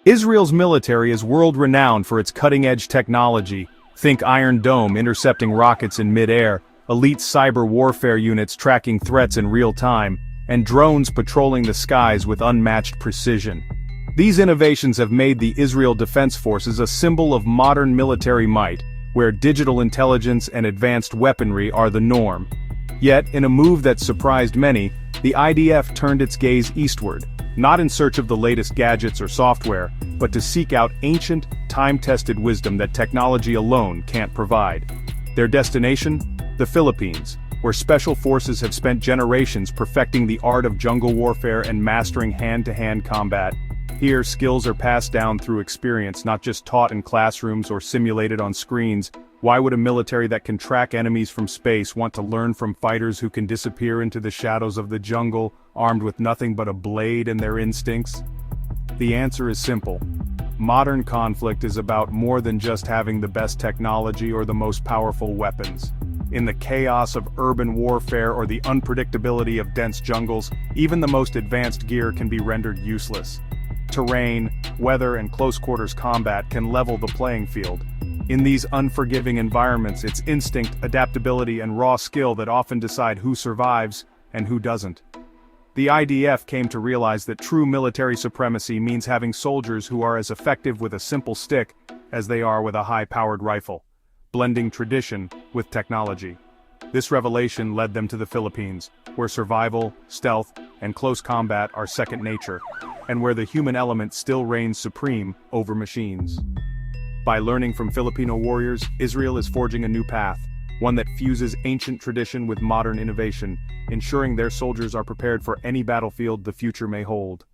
Israel's military is world-renowned for its cutting-edge technology. Think Iron Dome intercepting rockets in mid-air, elite cyber warfare units tracking threats in real time, and drones patrolling the skies with unmatched precision. These innovations have made the Israel Defense Forces a symbol of modern military might, where digital intelligence and advanced weaponry are the norm. Yet, in a move that surprised many, the IDF turned its gaze eastward, not in search of the latest gadgets or software, but to seek out ancient, time-tested wisdom that technology alone can't provide. Their destination? The Philippines, where special forces have spent generations perfecting the art of jungle warfare and mastering hand-to-hand combat. Here, skills are passed down through experience, not just taught in classrooms or simulated on screens. Why would a military that can track enemies from space want to learn from fighters who can disappear into the shadows of the jungle, armed with nothing but a blade and their instincts? The answer is simple. Modern conflict is about more than just having the best technology or the most powerful weapons. In the chaos of urban warfare or the unpredictability of dense jungles, even the most advanced gear can be rendered useless. Terrain, weather, and close-quarters combat can level the playing field. In these unforgiving environments, it's instinct, adaptability, and raw skill that often decide who survives and who doesn't. The IDF came to realize that true military supremacy means having soldiers who are as effective with a simple stick as they are with a high-powered rifle, blending tradition with technology. This revelation led them to the Philippines, where survival, stealth, and close combat are second nature, and where the human element still reigns supreme over machines. By learning from Filipino warriors, Israel is forging a new path, one that fuses ancient tradition with modern innovation, ensuring their soldiers are prepared for any battlefield the future may hold.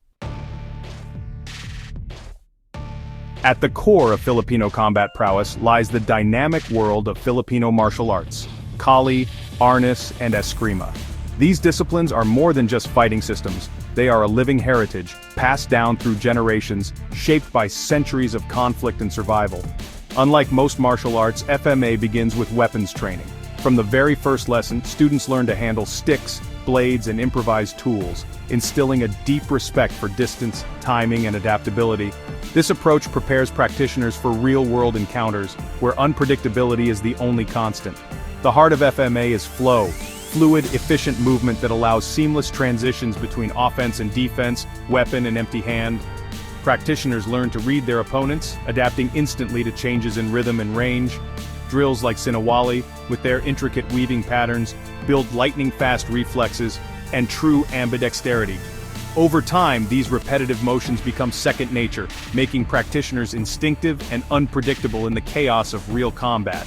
At the core of Filipino combat prowess lies the dynamic world of Filipino martial arts, Kali, Arnis, and Eskrima. These disciplines are more than just fighting systems. They are a living heritage, passed down through generations, shaped by centuries of conflict and survival. Unlike most martial arts, FMA begins with weapons training. From the very first lesson, students learn to handle sticks, blades, and improvised tools, instilling a deep respect for distance, timing, and adaptability. This approach prepares practitioners for real-world encounters, where unpredictability is the only constant. The heart of FMA is flow. Fluid, efficient movement that allows seamless transitions between offense and defense, weapon and empty hand. Practitioners learn to read their opponents, adapting instantly to changes in rhythm and range. Drills like Sinawali, with their intricate weaving patterns, build lightning-fast reflexes and true ambidexterity. Over time, these repetitive motions become second nature, making practitioners instinctive and unpredictable in the chaos of real combat.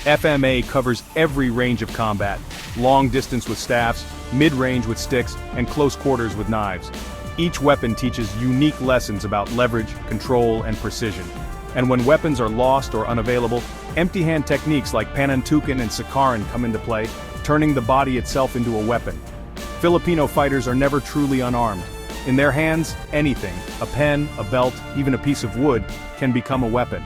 FMA covers every range of combat, long distance with staffs, mid-range with sticks, and close quarters with knives. Each weapon teaches unique lessons about leverage, control, and precision. And when weapons are lost or unavailable, empty-hand techniques like panantukan and sakaran come into play, turning the body itself into a weapon. Filipino fighters are never truly unarmed. In their hands, anything, a pen, a belt, even a piece of wood, can become a weapon.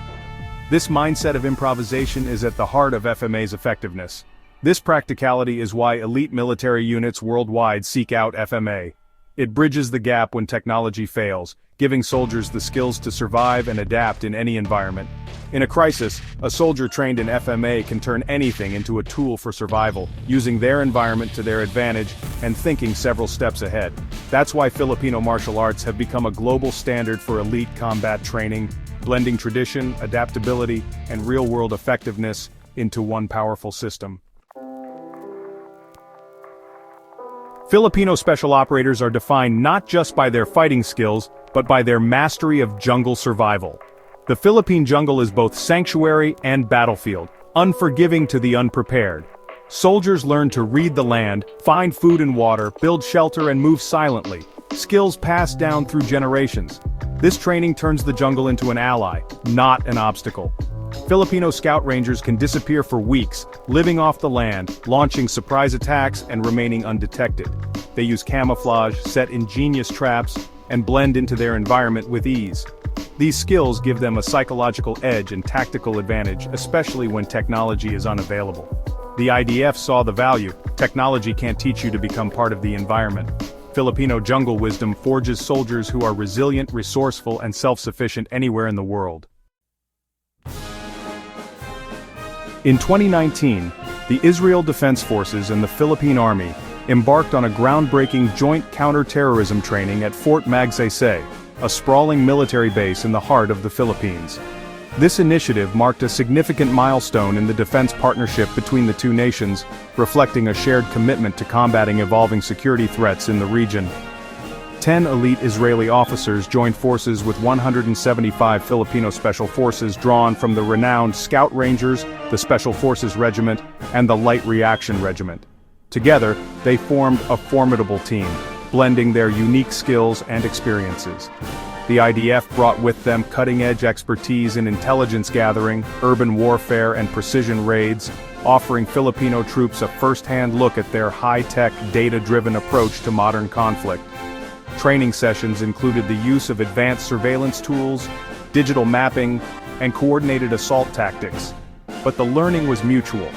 This mindset of improvisation is at the heart of FMA's effectiveness. This practicality is why elite military units worldwide seek out FMA. It bridges the gap when technology fails, giving soldiers the skills to survive and adapt in any environment. In a crisis, a soldier trained in FMA can turn anything into a tool for survival, using their environment to their advantage and thinking several steps ahead. That's why Filipino martial arts have become a global standard for elite combat training, blending tradition, adaptability, and real-world effectiveness into one powerful system. Filipino special operators are defined not just by their fighting skills, but by their mastery of jungle survival. The Philippine jungle is both sanctuary and battlefield, unforgiving to the unprepared. Soldiers learn to read the land, find food and water, build shelter, and move silently, skills passed down through generations. This training turns the jungle into an ally, not an obstacle. Filipino scout rangers can disappear for weeks, living off the land, launching surprise attacks and remaining undetected. They use camouflage, set ingenious traps, and blend into their environment with ease. These skills give them a psychological edge and tactical advantage, especially when technology is unavailable. The IDF saw the value. Technology can't teach you to become part of the environment. Filipino jungle wisdom forges soldiers who are resilient, resourceful, and self-sufficient anywhere in the world. In 2019, the Israel Defense Forces and the Philippine Army embarked on a groundbreaking joint counter-terrorism training at Fort Magsaysay, a sprawling military base in the heart of the Philippines. This initiative marked a significant milestone in the defense partnership between the two nations, reflecting a shared commitment to combating evolving security threats in the region. 10 elite Israeli officers joined forces with 175 Filipino Special Forces drawn from the renowned Scout Rangers, the Special Forces Regiment, and the Light Reaction Regiment. Together, they formed a formidable team, blending their unique skills and experiences. The IDF brought with them cutting-edge expertise in intelligence gathering, urban warfare, and precision raids, offering Filipino troops a first-hand look at their high-tech, data-driven approach to modern conflict. Training sessions included the use of advanced surveillance tools, digital mapping, and coordinated assault tactics. But the learning was mutual.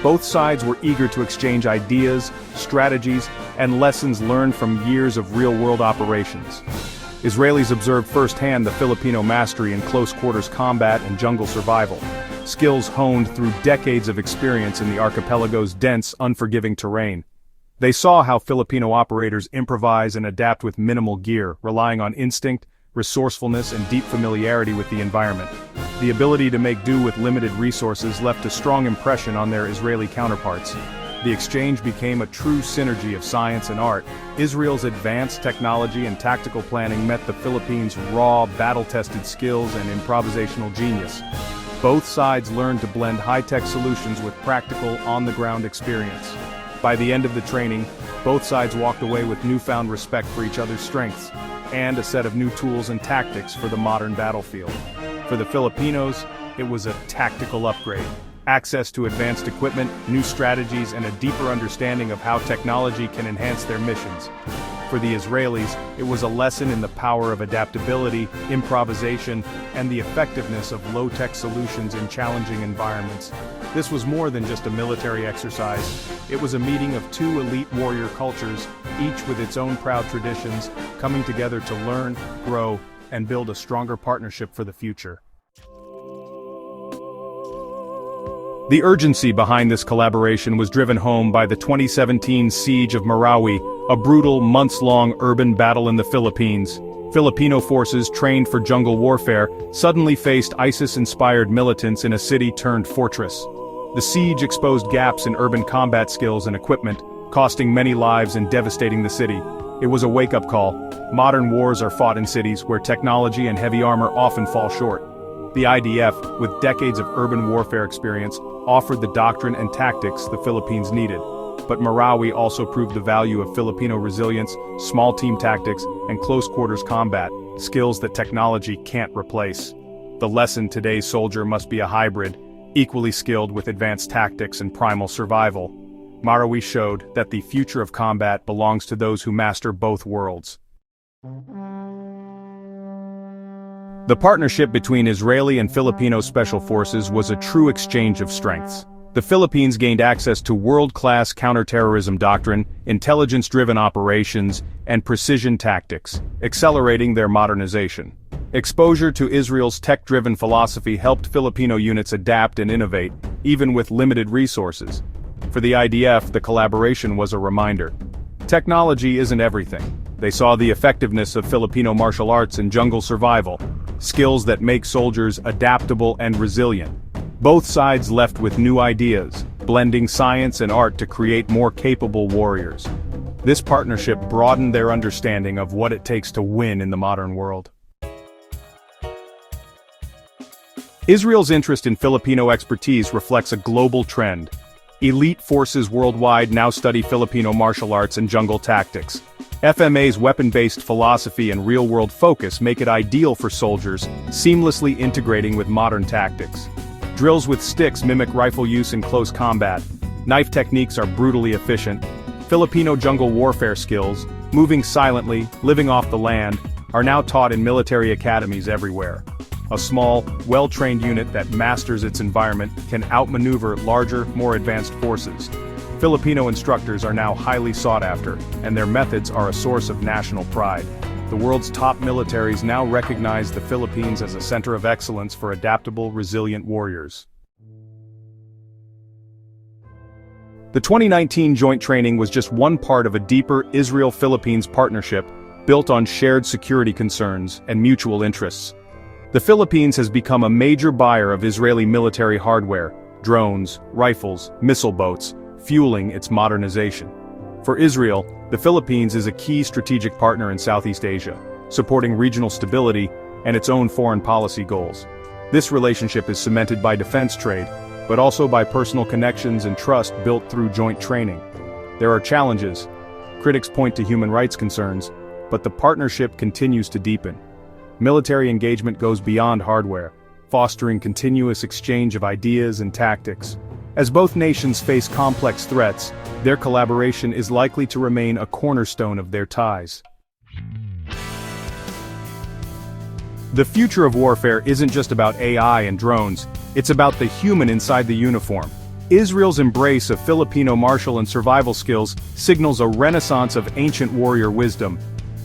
Both sides were eager to exchange ideas, strategies, and lessons learned from years of real-world operations. Israelis observed firsthand the Filipino mastery in close-quarters combat and jungle survival, skills honed through decades of experience in the archipelago's dense, unforgiving terrain. They saw how Filipino operators improvise and adapt with minimal gear, relying on instinct, resourcefulness, and deep familiarity with the environment. The ability to make do with limited resources left a strong impression on their Israeli counterparts. The exchange became a true synergy of science and art. Israel's advanced technology and tactical planning met the Philippines' raw, battle-tested skills and improvisational genius. Both sides learned to blend high-tech solutions with practical, on-the-ground experience. By the end of the training, both sides walked away with newfound respect for each other's strengths, and a set of new tools and tactics for the modern battlefield. For the Filipinos, it was a tactical upgrade. Access to advanced equipment, new strategies, and a deeper understanding of how technology can enhance their missions. For the Israelis, it was a lesson in the power of adaptability, improvisation, and the effectiveness of low-tech solutions in challenging environments. This was more than just a military exercise. It was a meeting of two elite warrior cultures, each with its own proud traditions, coming together to learn, grow, and build a stronger partnership for the future. The urgency behind this collaboration was driven home by the 2017 siege of Marawi, a brutal, months-long urban battle in the Philippines. Filipino forces trained for jungle warfare suddenly faced ISIS-inspired militants in a city-turned-fortress. The siege exposed gaps in urban combat skills and equipment, costing many lives and devastating the city. It was a wake-up call. Modern wars are fought in cities where technology and heavy armor often fall short. The IDF, with decades of urban warfare experience, offered the doctrine and tactics the Philippines needed. But Marawi also proved the value of Filipino resilience, small team tactics, and close-quarters combat, skills that technology can't replace. The lesson: today's soldier must be a hybrid, equally skilled with advanced tactics and primal survival. Marawi showed that the future of combat belongs to those who master both worlds. The partnership between Israeli and Filipino special forces was a true exchange of strengths. The Philippines gained access to world-class counterterrorism doctrine, intelligence-driven operations, and precision tactics, accelerating their modernization. Exposure to Israel's tech-driven philosophy helped Filipino units adapt and innovate, even with limited resources. For the IDF, the collaboration was a reminder. Technology isn't everything. They saw the effectiveness of Filipino martial arts in jungle survival, skills that make soldiers adaptable and resilient. Both sides left with new ideas, blending science and art to create more capable warriors. This partnership broadened their understanding of what it takes to win in the modern world. Israel's interest in Filipino expertise reflects a global trend. Elite forces worldwide now study Filipino martial arts and jungle tactics. FMA's weapon-based philosophy and real-world focus make it ideal for soldiers, seamlessly integrating with modern tactics. Drills with sticks mimic rifle use in close combat. Knife techniques are brutally efficient. Filipino jungle warfare skills, moving silently, living off the land, are now taught in military academies everywhere. A small, well-trained unit that masters its environment can outmaneuver larger, more advanced forces. Filipino instructors are now highly sought after, and their methods are a source of national pride. The world's top militaries now recognize the Philippines as a center of excellence for adaptable, resilient warriors. The 2019 joint training was just one part of a deeper Israel-Philippines partnership built on shared security concerns and mutual interests. The Philippines has become a major buyer of Israeli military hardware, drones, rifles, missile boats, fueling its modernization. For Israel, the Philippines is a key strategic partner in Southeast Asia, supporting regional stability and its own foreign policy goals. This relationship is cemented by defense trade, but also by personal connections and trust built through joint training. There are challenges. Critics point to human rights concerns, but the partnership continues to deepen. Military engagement goes beyond hardware, fostering continuous exchange of ideas and tactics. As both nations face complex threats, their collaboration is likely to remain a cornerstone of their ties. The future of warfare isn't just about AI and drones, it's about the human inside the uniform. Israel's embrace of Filipino martial and survival skills signals a renaissance of ancient warrior wisdom.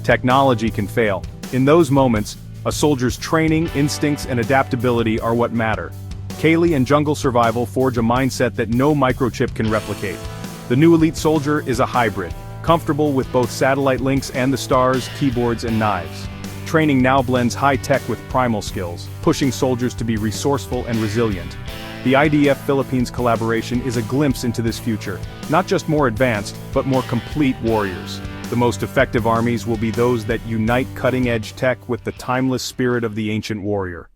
Technology can fail. In those moments, a soldier's training, instincts, and adaptability are what matter. Kaylee and jungle survival forge a mindset that no microchip can replicate. The new elite soldier is a hybrid, comfortable with both satellite links and the stars, keyboards, and knives. Training now blends high-tech with primal skills, pushing soldiers to be resourceful and resilient. The IDF Philippines collaboration is a glimpse into this future, not just more advanced, but more complete warriors. The most effective armies will be those that unite cutting-edge tech with the timeless spirit of the ancient warrior.